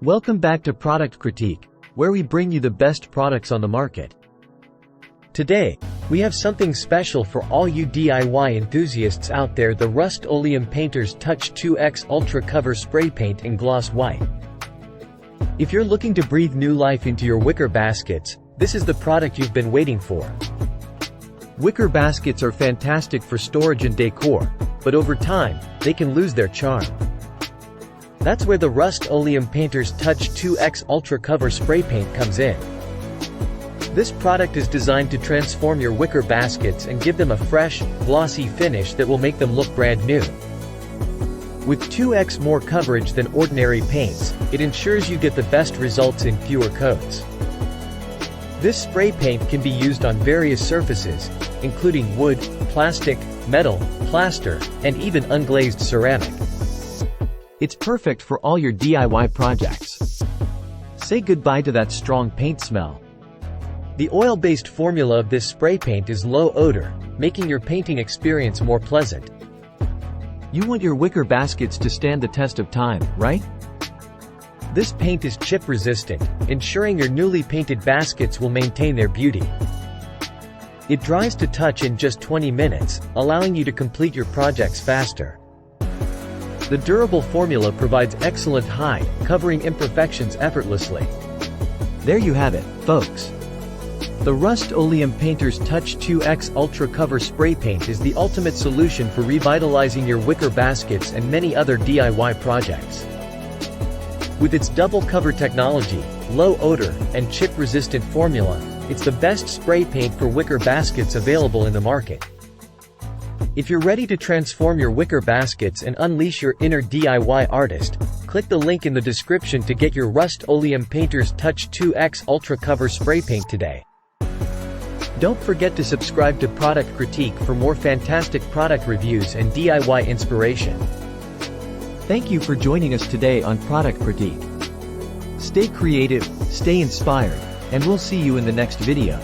Welcome back to Product Critique, where we bring you the best products on the market. Today, we have something special for all you DIY enthusiasts out there: the Rust-Oleum Painter's Touch 2X Ultra Cover Spray Paint in Gloss White. If you're looking to breathe new life into your wicker baskets, this is the product you've been waiting for. Wicker baskets are fantastic for storage and decor, but over time, they can lose their charm. That's where the Rust-Oleum Painter's Touch 2X Ultra Cover Spray Paint comes in. This product is designed to transform your wicker baskets and give them a fresh, glossy finish that will make them look brand new. With 2x more coverage than ordinary paints, it ensures you get the best results in fewer coats. This spray paint can be used on various surfaces, including wood, plastic, metal, plaster, and even unglazed ceramic. It's perfect for all your DIY projects. Say goodbye to that strong paint smell. The oil-based formula of this spray paint is low odor, making your painting experience more pleasant. You want your wicker baskets to stand the test of time, right? This paint is chip-resistant, ensuring your newly painted baskets will maintain their beauty. It dries to touch in just 20 minutes, allowing you to complete your projects faster. The durable formula provides excellent hide, covering imperfections effortlessly. There you have it, folks. The Rust-Oleum Painter's Touch 2X Ultra Cover Spray Paint is the ultimate solution for revitalizing your wicker baskets and many other DIY projects. With its double cover technology, low odor, and chip-resistant formula, it's the best spray paint for wicker baskets available in the market. If you're ready to transform your wicker baskets and unleash your inner DIY artist, click the link in the description to get your Rust-Oleum Painter's Touch 2X Ultra Cover Spray Paint today. Don't forget to subscribe to Product Critique for more fantastic product reviews and DIY inspiration. Thank you for joining us today on Product Critique. Stay creative, stay inspired, and we'll see you in the next video.